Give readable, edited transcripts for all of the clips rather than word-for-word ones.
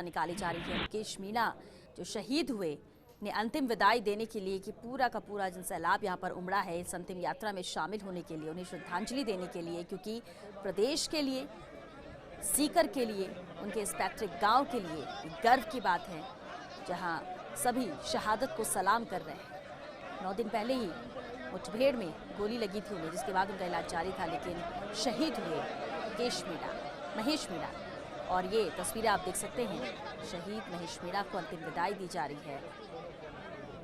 निकाली जा रही है। मुकेश मीणा जो शहीद हुए ने अंतिम विदाई देने के लिए कि पूरा का पूरा जनसैलाब यहाँ पर उमड़ा है इस अंतिम यात्रा में शामिल होने के लिए, उन्हें श्रद्धांजलि देने के लिए, क्योंकि प्रदेश के लिए, सीकर के लिए, उनके इस पैतृक गांव के लिए एक गर्व की बात है, जहां सभी शहादत को सलाम कर रहे हैं। 9 दिन पहले ही मुठभेड़ में गोली लगी थी उन्हें, जिसके बाद उनका इलाज जारी था, लेकिन शहीद हुए मुकेश मीणा, महेश मीणा। और ये तस्वीरें आप देख सकते हैं, शहीद महेश मीणा को अंतिम विदाई दी जा रही है।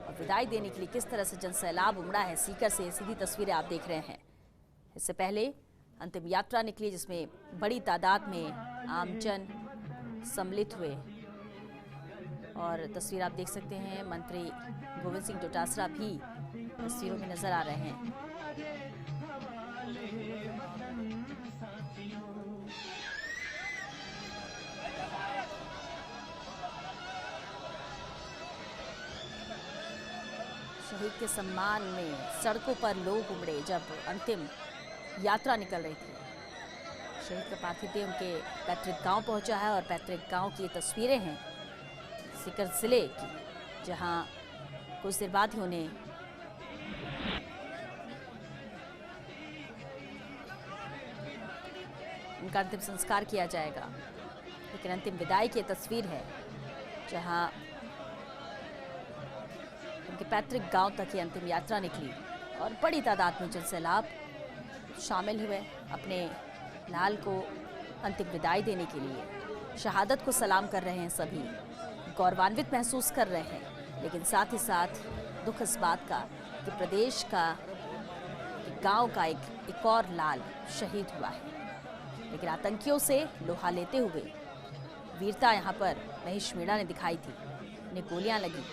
और विदाई देने के लिए किस तरह से जनसैलाब उमड़ा है सीकर से, सीधी तस्वीरें आप देख रहे हैं। इससे पहले अंतिम यात्रा निकली, जिसमें बड़ी तादाद में आमजन सम्मिलित हुए। और तस्वीर आप देख सकते हैं, मंत्री गोविंद सिंह डोटासरा भी तस्वीरों में नजर आ रहे हैं। शहीद के सम्मान में सड़कों पर लोग उमड़े जब अंतिम यात्रा निकल रही थी। शहीद का पार्थिव देह उनके पैतृक गांव पहुंचा है और पैतृक गांव की ये तस्वीरें हैं सीकर जिले की, जहां कुछ देर बाद ही उन्हें उनका अंतिम संस्कार किया जाएगा। लेकिन अंतिम विदाई की तस्वीर है, जहां उनके पैतृक गांव तक ये अंतिम यात्रा निकली और बड़ी तादाद में जनसैलाब शामिल हुए अपने लाल को अंतिम विदाई देने के लिए। शहादत को सलाम कर रहे हैं सभी, गौरवान्वित महसूस कर रहे हैं, लेकिन साथ ही साथ दुख इस बात का कि प्रदेश का गांव का एक और लाल शहीद हुआ है। लेकिन आतंकियों से लोहा लेते हुए वीरता यहाँ पर महेश मीणा ने दिखाई थी। उन्हें गोलियां लगी।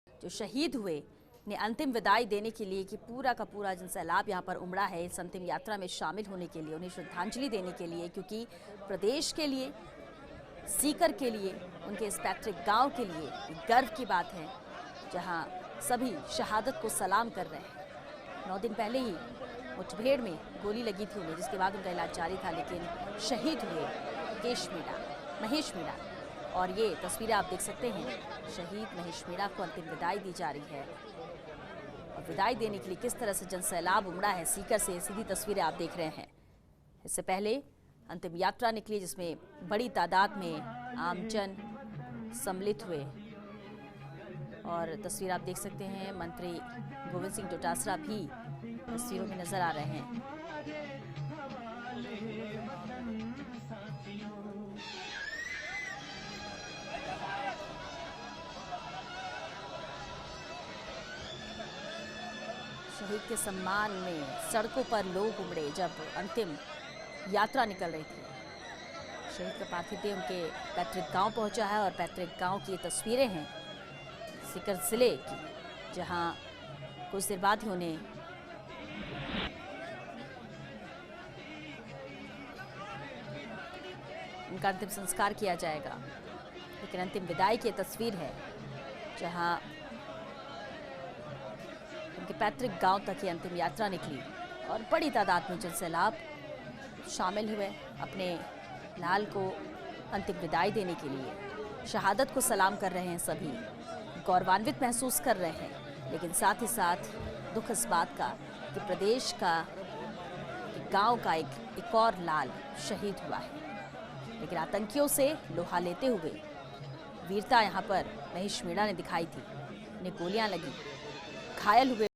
जो शहीद हुए ने अंतिम विदाई देने के लिए कि पूरा का पूरा जनसैलाब यहाँ पर उमड़ा है इस अंतिम यात्रा में शामिल होने के लिए, उन्हें श्रद्धांजलि देने के लिए, क्योंकि प्रदेश के लिए, सीकर के लिए, उनके इस पैतृक गांव के लिए एक गर्व की बात है, जहां सभी शहादत को सलाम कर रहे हैं। 9 दिन पहले ही मुठभेड़ में गोली लगी थी उन्हें, जिसके बाद उनका इलाज जारी था, लेकिन शहीद हुए मुकेश मीणा, महेश मीणा। और ये तस्वीरें आप देख सकते हैं, शहीद महेश मीणा को अंतिम विदाई दी जा रही है। और विदाई देने के लिए किस तरह से जनसैलाब उमड़ा है सीकर से, सीधी तस्वीरें आप देख रहे हैं। इससे पहले अंतिम यात्रा निकली, जिसमें बड़ी तादाद में आमजन सम्मिलित हुए। और तस्वीर आप देख सकते हैं, मंत्री गोविंद सिंह डोटासरा भी तस्वीरों में नजर आ रहे हैं। शहीद के सम्मान में सड़कों पर लोग उमड़े जब अंतिम यात्रा निकल रही थी। शहीद का पार्थिव देह उनके पैतृक गांव पहुंचा है और पैतृक गांव की ये तस्वीरें हैं सीकर जिले की, जहां कुछ देर बाद ही उन्हें उनका अंतिम संस्कार किया जाएगा। लेकिन अंतिम विदाई की तस्वीर है, जहां उनके पैतृक गांव तक ये अंतिम यात्रा निकली और बड़ी तादाद में जनसैलाब शामिल हुए अपने लाल को अंतिम विदाई देने के लिए। शहादत को सलाम कर रहे हैं सभी, गौरवान्वित महसूस कर रहे हैं, लेकिन साथ ही साथ दुख इस बात का कि प्रदेश का गांव का एक और लाल शहीद हुआ है। लेकिन आतंकियों से लोहा लेते हुए वीरता यहाँ पर महेश मीणा ने दिखाई थी। उन्हें गोलियां लगी, घायल हुए।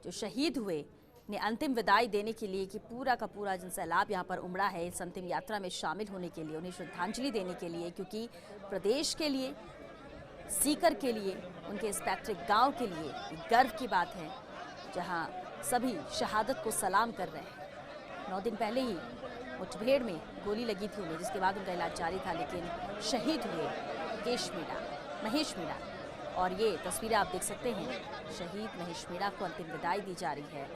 जो शहीद हुए ने अंतिम विदाई देने के लिए कि पूरा का पूरा जन सैलाब यहाँ पर उमड़ा है इस अंतिम यात्रा में शामिल होने के लिए, उन्हें श्रद्धांजलि देने के लिए, क्योंकि प्रदेश के लिए, सीकर के लिए, उनके इस पैतृक गांव के लिए गर्व की बात है, जहां सभी शहादत को सलाम कर रहे हैं। 9 दिन पहले ही मुठभेड़ में गोली लगी थी उन्हें, जिसके बाद उनका इलाज जारी था, लेकिन शहीद हुए महेश मीणा। और ये तस्वीरें आप देख सकते हैं, शहीद महेश मीणा को अंतिम विदाई दी जा रही है।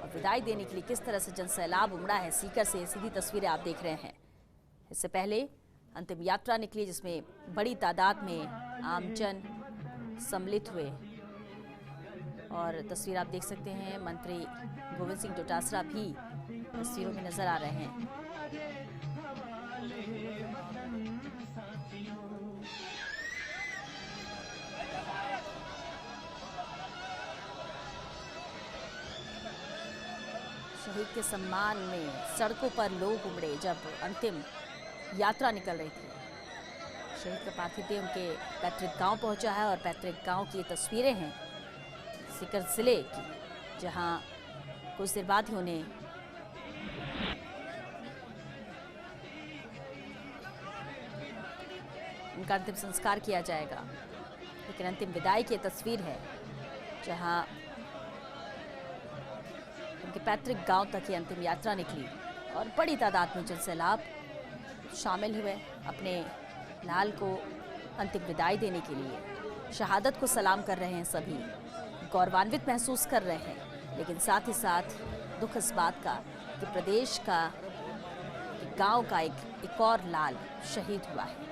और विदाई देने के लिए किस तरह से जनसैलाब उमड़ा है सीकर से, सीधी तस्वीरें आप देख रहे हैं। इससे पहले अंतिम यात्रा निकली, जिसमें बड़ी तादाद में आमजन सम्मिलित हुए। और तस्वीर आप देख सकते हैं, मंत्री गोविंद सिंह डोटासरा भी तस्वीरों में नजर आ रहे हैं। शहीद के सम्मान में सड़कों पर लोग उमड़े जब अंतिम यात्रा निकल रही थी। शहीद का पार्थिव देह उनके पैतृक गांव पहुंचा है और पैतृक गांव की तस्वीरें हैं सीकर जिले की, जहां कुछ देर बाद ही उन्हें उनका अंतिम संस्कार किया जाएगा। लेकिन अंतिम विदाई की तस्वीर है, जहां उनके पैतृक गांव तक ही अंतिम यात्रा निकली और बड़ी तादाद में जनसैलाब शामिल हुए अपने लाल को अंतिम विदाई देने के लिए। शहादत को सलाम कर रहे हैं सभी, गौरवान्वित महसूस कर रहे हैं, लेकिन साथ ही साथ दुख इस बात का कि प्रदेश का गांव का एक और लाल शहीद हुआ है।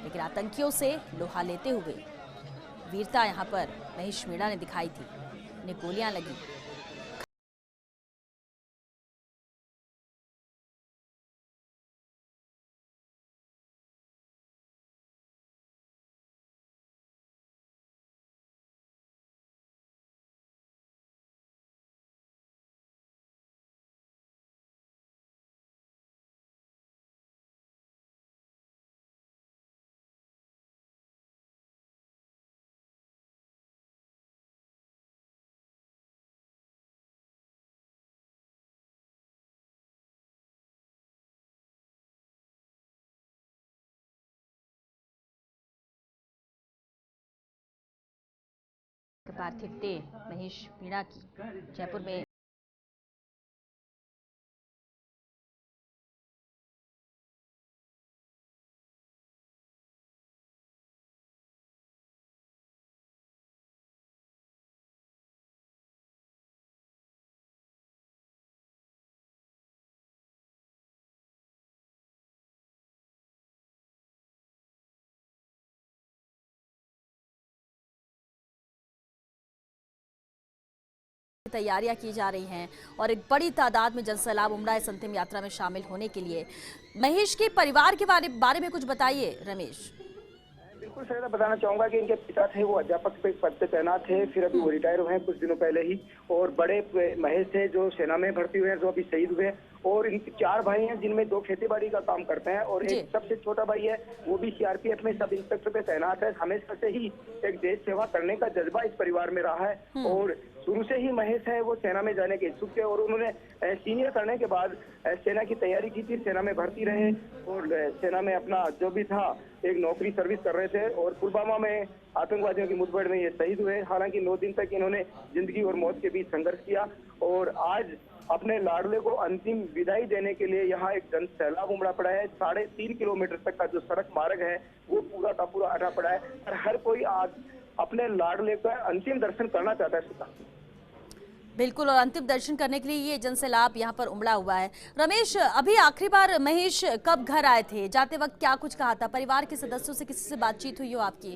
लेकिन आतंकियों से लोहा लेते हुए वीरता यहाँ पर महेश मीणा ने दिखाई थी। उन्हें गोलियां लगी। पार्थिव देह महेश मीणा की जयपुर में तैयारियां की जा रही हैं और एक बड़ी तादाद में जनसैलाब उमड़ा इस अंतिम यात्रा में शामिल होने के लिए। महेश के परिवार के बारे में कुछ बताइए रमेश। बिल्कुल सर, बताना चाहूंगा कि इनके पिता थे वो अध्यापक पे पद पे तैनात थे, फिर अभी वो रिटायर हुए हैं कुछ दिनों पहले ही। और बड़े महेश थे जो सेना में भर्ती हुए हैं, जो अभी शहीद हुए। और इनके 4 भाई हैं, जिनमें 2 खेतीबाड़ी का काम करते हैं और एक सबसे छोटा भाई है, वो भी सीआरपीएफ में सब इंस्पेक्टर पे तैनात है। हमेशा से ही एक देश सेवा करने का जज्बा इस परिवार में रहा है और शुरू से ही महेश है वो सेना में जाने के इच्छुक थे। और उन्होंने सीनियर करने के बाद सेना की तैयारी की थी, सेना में भर्ती रहे और सेना में अपना जो भी था एक नौकरी सर्विस कर रहे थे। और पुलवामा में आतंकवादियों की मुठभेड़ में ये शहीद हुए। हालांकि 9 दिन तक इन्होंने जिंदगी और मौत के बीच संघर्ष किया और आज अपने लाडले को अंतिम विदाई देने के लिए यहाँ एक जनसैलाब उमड़ा पड़ा है। 3.5 किलोमीटर तक का जो सड़क मार्ग है वो पूरा का पूरा अटा पड़ा है और हर कोई आज अपने लाडले का अंतिम दर्शन करना चाहता है। बिल्कुल, और अंतिम दर्शन करने के लिए ये जनसैलाब यहाँ पर उमड़ा हुआ है। रमेश, अभी आखिरी बार महेश कब घर आए थे? जाते वक्त क्या कुछ कहा था? परिवार के सदस्यों से किसी से बातचीत हुई हो आपकी?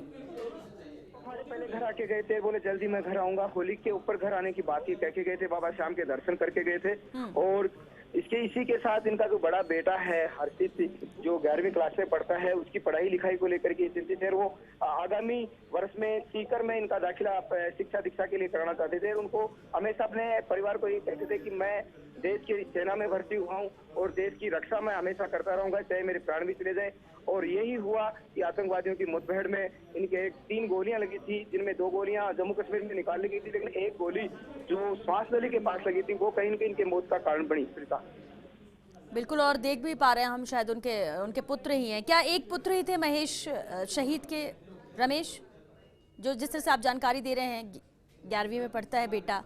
हमारे पहले घर आके गए थे, बोले जल्दी मैं घर आऊंगा। होली के ऊपर घर आने की बात ही कह के गए थे, बाबा श्याम के दर्शन करके गए थे। और इसी के साथ इनका जो बड़ा बेटा है हर्षित, जो 11वीं क्लास में पढ़ता है, उसकी पढ़ाई लिखाई को लेकर के चिंतित है। वो आगामी वर्ष में सीकर में इनका दाखिला शिक्षा दीक्षा के लिए कराना चाहते थे। उनको हमेशा अपने परिवार को ये कहते थे कि मैं देश की सेना में भर्ती हुआ हूँ और देश की रक्षा मैं हमेशा करता रहूंगा, चाहे मेरे प्राण भी चले जाए। और यही हुआ कि आतंकवादियों की मुठभेड़ में इनके 3 गोलियां लगी थी, जिनमें 2 गोलियां जम्मू कश्मीर में निकाल ली गई थी, लेकिन एक गोली जो श्वास नली के पास लगी थी वो कहीं न कहीं इनके मौत का कारण बनी। बिल्कुल, और देख भी पा रहे हैं हम, शायद उनके पुत्र ही हैं। क्या एक पुत्र ही थे महेश शहीद के, रमेश, जो जिस तरह से आप जानकारी दे रहे हैं, 11वीं में पढ़ता है बेटा?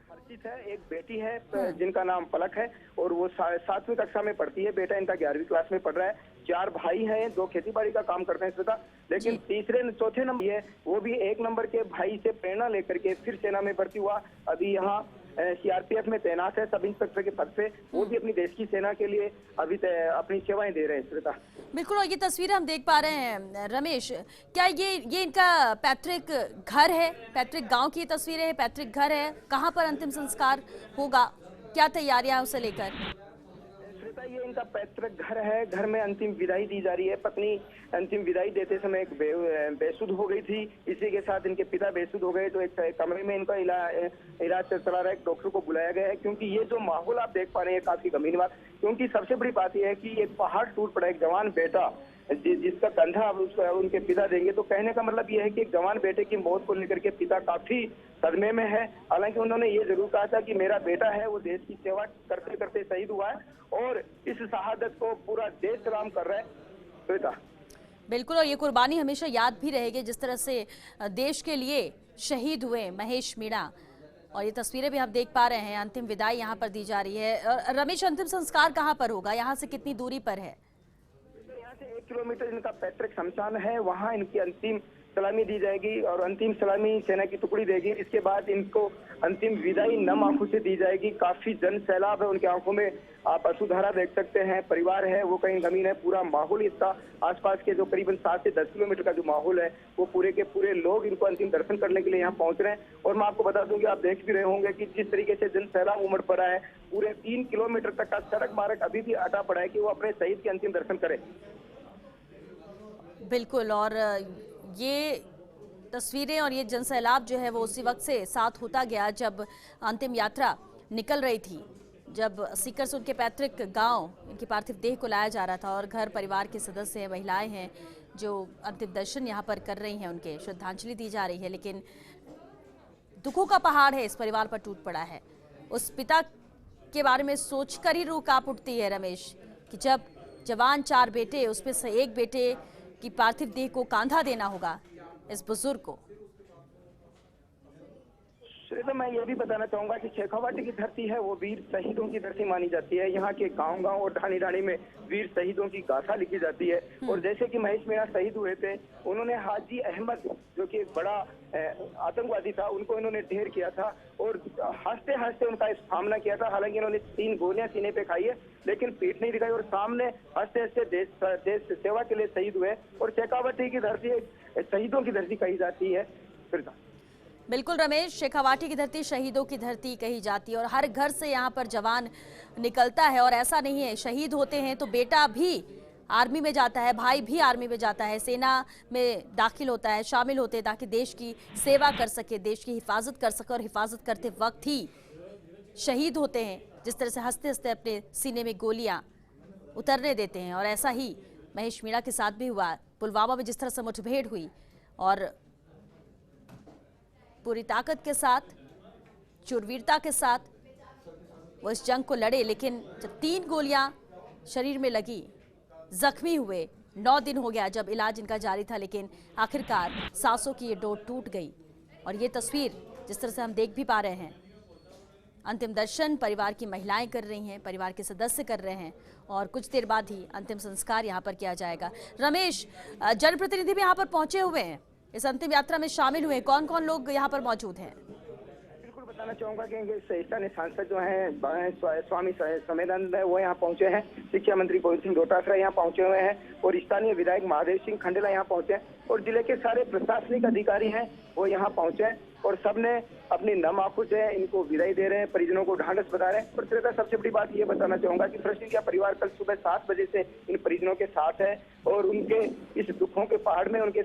हर्षित है, एक बेटी है जिनका नाम पलक है और वो 7वीं कक्षा में पढ़ती है। बेटा इनका 11वीं क्लास में पढ़ रहा है। 4 भाई हैं, 2 खेतीबाड़ी का काम करते हैं श्वेता, लेकिन चौथे नंबर है वो भी 1 नंबर के भाई से प्रेरणा लेकर के फिर सेना में भर्ती हुआ। अभी यहाँ सीआरपीएफ में तैनात है, सब इंस्पेक्टर के पद पे। वो भी अपनी देश की सेना के लिए अभी अपनी सेवाएं दे रहे हैं श्वेता। बिल्कुल, और ये तस्वीरें हम देख पा रहे हैं रमेश, क्या ये इनका पैतृक घर है, पैतृक गांव की तस्वीरें हैं, पैतृक घर है? कहां पर अंतिम संस्कार होगा, क्या तैयारियां उसे लेकर? श्वेता, ये इनका पैतृक घर है। घर में अंतिम विदाई दी जा रही है। पत्नी अंतिम विदाई देते समय एक बेसुध हो गई थी, इसी के साथ इनके पिता बेसुध हो गए, तो एक कमरे में इनका इलाज चला रहा है। एक डॉक्टर को बुलाया गया है, क्योंकि ये जो माहौल आप देख पा रहे हैं काफी गंभीर बात, क्योंकि सबसे बड़ी बात यह है कि एक पहाड़ टूट पड़ा, एक जवान बेटा जिसका कंधा उनके पिता देंगे। तो कहने का मतलब यह है कि एक जवान बेटे की मौत को लेकर के पिता काफी सदमे में है। हालांकि उन्होंने ये जरूर कहा था कि मेरा बेटा है वो देश की सेवा करते करते शहीद हुआ है और इस शहादत को पूरा देश सलाम कर रहा है श्वेता। बिल्कुल, और ये कुर्बानी हमेशा याद भी रहेगी, जिस तरह से देश के लिए शहीद हुए महेश मीणा। और ये तस्वीरें भी हम देख पा रहे हैं, अंतिम विदाई यहाँ पर दी जा रही है। रमेश, अंतिम संस्कार कहाँ पर होगा, यहाँ से कितनी दूरी पर है? 1 किलोमीटर इनका पैतृक शमशान है, वहां इनकी अंतिम सलामी दी जाएगी और अंतिम सलामी सेना की टुकड़ी देगी। इसके बाद इनको अंतिम विदाई नम आंखों से दी जाएगी। काफी जन सैलाब है उनकी आंखों में, आप अश्रुधारा देख सकते हैं। परिवार है वो कहीं गमीन है, पूरा माहौल इसका आसपास के जो करीबन 7 से 10 किलोमीटर का जो माहौल है, वो पूरे के पूरे लोग इनको अंतिम दर्शन करने के लिए यहाँ पहुंच रहे हैं। और मैं आपको बता दूं कि आप देख भी रहे होंगे कि जिस तरीके से जन सैलाब उमड़ पड़ा है, पूरे 3 किलोमीटर तक का सड़क मार्ग अभी भी अटा पड़ा है कि वो अपने शहीद के अंतिम दर्शन करें। बिल्कुल, और ये तस्वीरें और ये जनसैलाब जो है वो उसी वक्त से साथ होता गया जब अंतिम यात्रा निकल रही थी, जब सीकर से उनके पैतृक गांव इनकी पार्थिव देह को लाया जा रहा था। और घर परिवार के सदस्य हैं, महिलाएं हैं जो अंतिम दर्शन यहाँ पर कर रही हैं, उनके श्रद्धांजलि दी जा रही है। लेकिन दुखों का पहाड़ है इस परिवार पर टूट पड़ा है। उस पिता के बारे में सोचकर ही रूह कांप उठती है रमेश, कि जब जवान 4 बेटे, उसमें से एक बेटे की पार्थिव देह को कांधा देना होगा इस बुजुर्ग को। तो मैं ये भी बताना चाहूंगा कि शेखावाटी की धरती है वो वीर शहीदों की धरती मानी जाती है। यहाँ के गांव गांव और ढाणी ढाणी में वीर शहीदों की गाथा लिखी जाती है। और जैसे कि महेश मीणा शहीद हुए थे, उन्होंने हाजी अहमद जो कि एक बड़ा आतंकवादी था, उनको इन्होंने ढेर किया था और हंसते हंसते उनका सामना किया था। हालांकि इन्होंने 3 गोलियां सीने पे खाई है, लेकिन पीठ नहीं दिखाई और सामने हंसते हंसते देश सेवा के लिए शहीद हुए। और शेखावाटी की धरती शहीदों की धरती कही जाती है। बिल्कुल रमेश, शेखावाटी की धरती शहीदों की धरती कही जाती है और हर घर से यहाँ पर जवान निकलता है। और ऐसा नहीं है, शहीद होते हैं तो बेटा भी आर्मी में जाता है, भाई भी आर्मी में जाता है, सेना में दाखिल होता है, शामिल होते हैं ताकि देश की सेवा कर सके, देश की हिफाजत कर सके। और हिफाजत करते वक्त ही शहीद होते हैं, जिस तरह से हंसते हंसते अपने सीने में गोलियां उतरने देते हैं। और ऐसा ही महेश मीणा के साथ भी हुआ। पुलवामा में जिस तरह से मुठभेड़ हुई और पूरी ताकत के साथ, शूरवीरता के साथ वो इस जंग को लड़े, लेकिन जब 3 गोलियां शरीर में लगी, जख्मी हुए। 9 दिन हो गया जब इलाज इनका जारी था, लेकिन आखिरकार सांसों की ये डोर टूट गई। और ये तस्वीर जिस तरह से हम देख भी पा रहे हैं, अंतिम दर्शन परिवार की महिलाएं कर रही हैं, परिवार के सदस्य कर रहे हैं और कुछ देर बाद ही अंतिम संस्कार यहाँ पर किया जाएगा। रमेश, जनप्रतिनिधि भी यहाँ पर पहुंचे हुए हैं, इस अंतिम यात्रा में शामिल हुए। कौन कौन लोग यहाँ पर मौजूद हैं? बिल्कुल बताना चाहूंगा कि स्थानीय सांसद जो हैं स्वामी समेदानंद वो यहाँ पहुंचे हैं, शिक्षा मंत्री गोविंद सिंह डोटासरा यहाँ पहुंचे हुए हैं और स्थानीय विधायक महादेव सिंह खंडेला यहाँ पहुंचे हैं और जिले के सारे प्रशासनिक अधिकारी हैं वो यहाँ पहुंचे हैं और सबने अपनी नम आंखों से इनको विदाई दे रहे हैं, परिजनों को ढांढस बता रहे हैं। और सबसे बड़ी बात ये बताना चाहूंगा कि प्रेस इंडिया परिवार कल सुबह 7 बजे से इन परिजनों के साथ है और उनके इस दुखों के पहाड़ में उनके